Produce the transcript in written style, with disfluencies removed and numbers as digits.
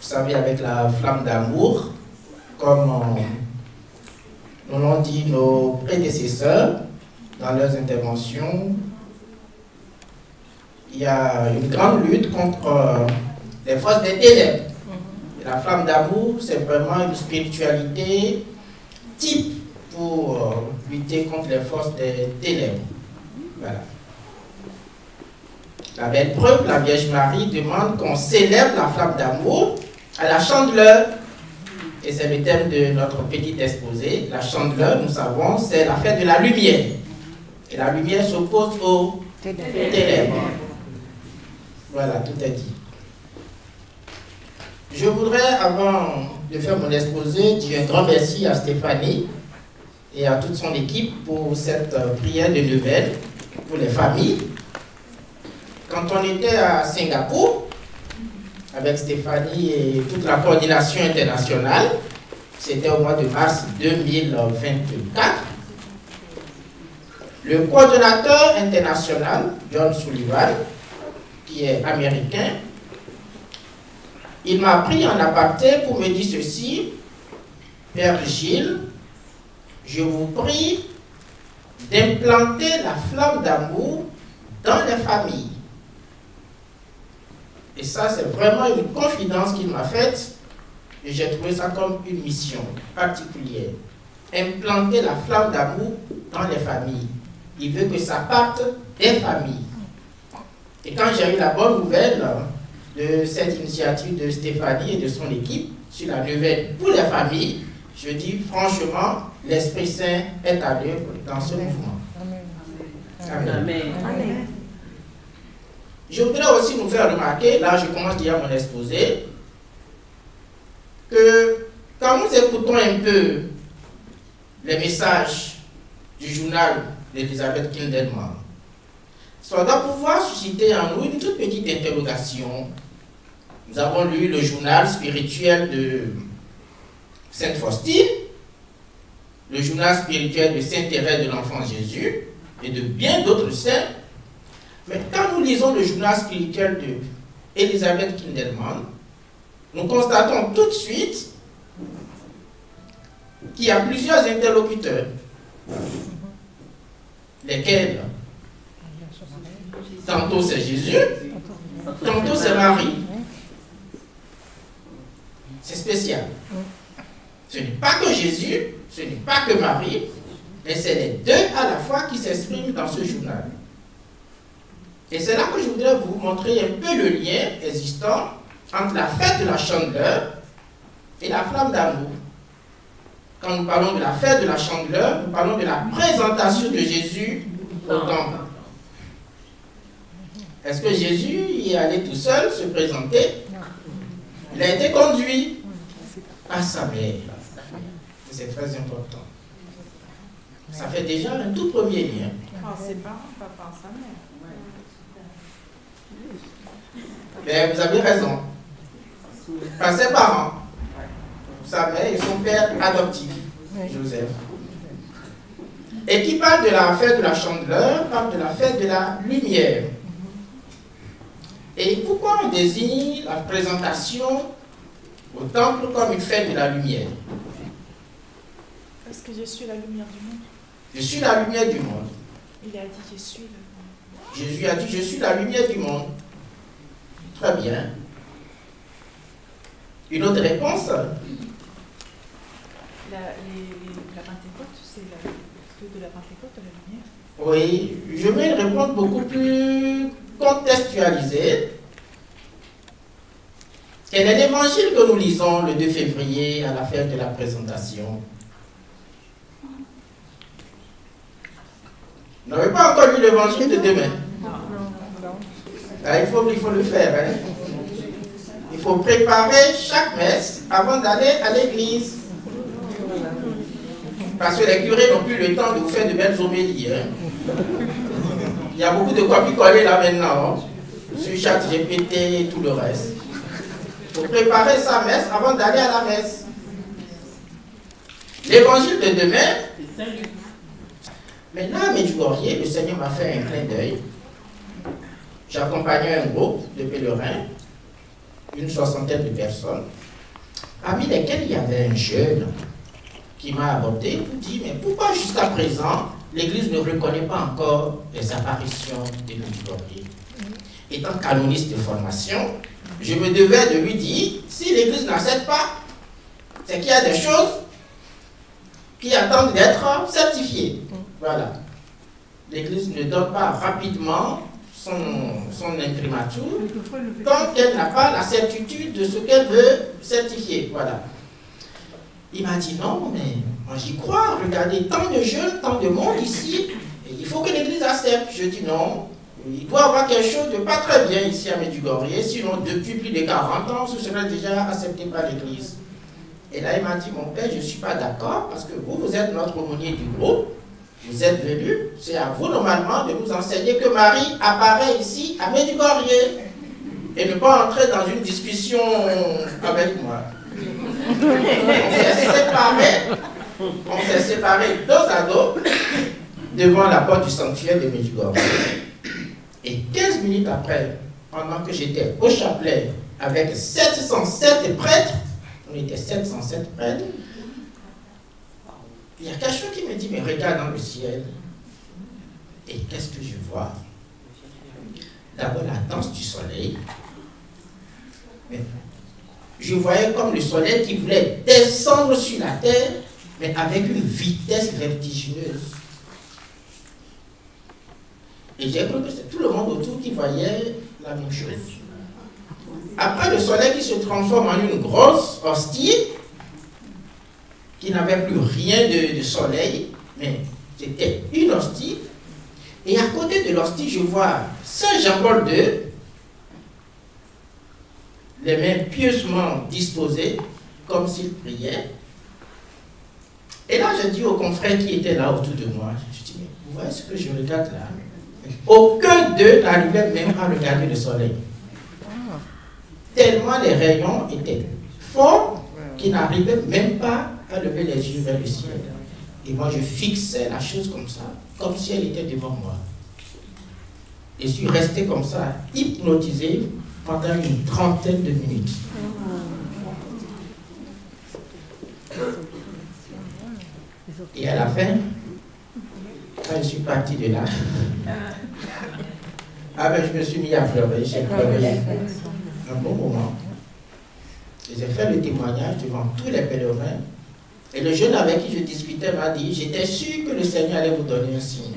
savez, avec la flamme d'amour, comme nous l'ont dit nos prédécesseurs dans leurs interventions. Il y a une grande lutte contre les forces des ténèbres. Et la flamme d'amour, c'est vraiment une spiritualité type pour lutter contre les forces des ténèbres. Voilà. La belle preuve, la Vierge Marie demande qu'on célèbre la flamme d'amour à la Chandeleur. Et c'est le thème de notre petit exposé. La Chandeleur, nous savons, c'est la fête de la lumière. Et la lumière s'oppose aux ténèbres. Voilà, tout est dit. Je voudrais, avant de faire mon exposé, dire un grand merci à Stéphanie et à toute son équipe pour cette prière de Noël pour les familles. Quand on était à Singapour, avec Stéphanie et toute la coordination internationale, c'était au mois de mars 2024, le coordonnateur international, John Sullivan, qui est américain, il m'a pris en aparté pour me dire ceci: Père Gilles, je vous prie d'implanter la flamme d'amour dans les familles. Et ça, c'est vraiment une confidence qu'il m'a faite, et j'ai trouvé ça comme une mission particulière. Implanter la flamme d'amour dans les familles. Il veut que ça parte des familles. Et quand j'ai eu la bonne nouvelle de cette initiative de Stéphanie et de son équipe sur la neuvaine pour les familles, je dis franchement, l'Esprit Saint est à l'œuvre dans ce mouvement. Amen. Amen. Amen. Je voudrais aussi nous faire remarquer, là je commence déjà mon exposé, que quand nous écoutons un peu les messages du journal d'Elisabeth Kindelman, ça doit pouvoir susciter en nous une toute petite interrogation. Nous avons lu le journal spirituel de Sainte Faustine, le journal spirituel de Sainte Thérèse de l'Enfant Jésus et de bien d'autres saints. Mais quand nous lisons le journal spirituel de Elisabeth Kindelman, nous constatons tout de suite qu'il y a plusieurs interlocuteurs, lesquels tantôt c'est Jésus, tantôt c'est Marie. C'est spécial. Ce n'est pas que Jésus, ce n'est pas que Marie, mais c'est les deux à la fois qui s'expriment dans ce journal. Et c'est là que je voudrais vous montrer un peu le lien existant entre la fête de la Chandeleur et la flamme d'amour. Quand nous parlons de la fête de la Chandeleur, nous parlons de la présentation de Jésus au temple. Est-ce que Jésus y est allé tout seul se présenter? Il a été conduit à sa mère. C'est très important. Ça fait déjà un tout premier lien. Par ses parents, pas par sa mère. Mais vous avez raison. Par ses parents, sa mère et son père adoptif, Joseph. Et qui parle de la fête de la Chandeleur, parle de la fête de la lumière. Et pourquoi on désigne la présentation au temple comme une fête de la lumière? Parce que je suis la lumière du monde. Je suis la lumière du monde. Il a dit je suis le monde. Jésus a dit je suis la lumière du monde. Très bien. Une autre réponse? La Pentecôte, c'est la fête de la Pentecôte, la lumière. Oui, je veux une réponse beaucoup plus contextualisée. Quel est l'évangile que nous lisons le 2 février à la fête de la présentation? Vous n'avez pas encore lu l'évangile de demain? Ah, il faut le faire. Hein? Il faut préparer chaque messe avant d'aller à l'église. Parce que les curés n'ont plus le temps de vous faire de belles homélies. Hein? Il y a beaucoup de quoi picoler là maintenant. Hein? Sur ChatGPT et tout le reste. Il faut préparer sa messe avant d'aller à la messe. L'évangile de demain. Mais là, à Medjugorje, le Seigneur m'a fait un clin d'œil. J'accompagnais un groupe de pèlerins. une soixantaine de personnes, parmi lesquelles il y avait un jeune qui m'a abordé pour dire, mais pourquoi jusqu'à présent, l'Église ne reconnaît pas encore les apparitions de Medjugorje? Étant canoniste de formation, je me devais de lui dire, si l'Église n'accepte pas, c'est qu'il y a des choses qui attendent d'être certifiées. Voilà. L'Église ne donne pas rapidement son imprimatur tant qu'elle n'a pas la certitude de ce qu'elle veut certifier. Voilà. Il m'a dit non, mais moi j'y crois. Regardez, tant de jeunes, tant de monde ici, et il faut que l'Église accepte. Je dis non, il doit y avoir quelque chose de pas très bien ici à Medjugorje, sinon depuis plus de 40 ans, ce serait déjà accepté par l'Église. Et là, il m'a dit, mon père, je ne suis pas d'accord parce que vous êtes notre aumônier du groupe, vous êtes venu, c'est à vous normalement de nous enseigner que Marie apparaît ici à Medjugorje et ne pas entrer dans une discussion avec moi. On s'est séparés dos à dos devant la porte du sanctuaire de Medjugorje. Et 15 minutes après, pendant que j'étais au chapelet avec 707 prêtres, on était 707 prêtres, il y a quelqu'un qui me dit, mais regarde dans le ciel. Et qu'est-ce que je vois? D'abord la danse du soleil. Je voyais comme le soleil qui voulait descendre sur la terre, mais avec une vitesse vertigineuse. Et j'ai cru que c'est tout le monde autour qui voyait la même chose. Après, le soleil qui se transforme en une grosse hostie, qui n'avait plus rien de soleil, mais c'était une hostie. Et à côté de l'hostie, je vois Saint Jean-Paul II, les mains pieusement disposées, comme s'il priait. Et là, je dis aux confrères qui étaient là autour de moi, je dis, mais vous voyez ce que je regarde là? Aucun d'eux n'arrivait même à regarder le soleil. Tellement les rayons étaient forts qu'ils n'arrivaient même pas à lever les yeux vers le ciel. Et moi, je fixais la chose comme ça, comme si elle était devant moi. Et je suis resté comme ça, hypnotisé pendant une trentaine de minutes. Et à la fin, quand je suis parti de là, je me suis mis à pleurer, j'ai pleuré un bon moment. Et j'ai fait le témoignage devant tous les pèlerins. Et le jeune avec qui je discutais m'a dit, j'étais sûr que le Seigneur allait vous donner un signe.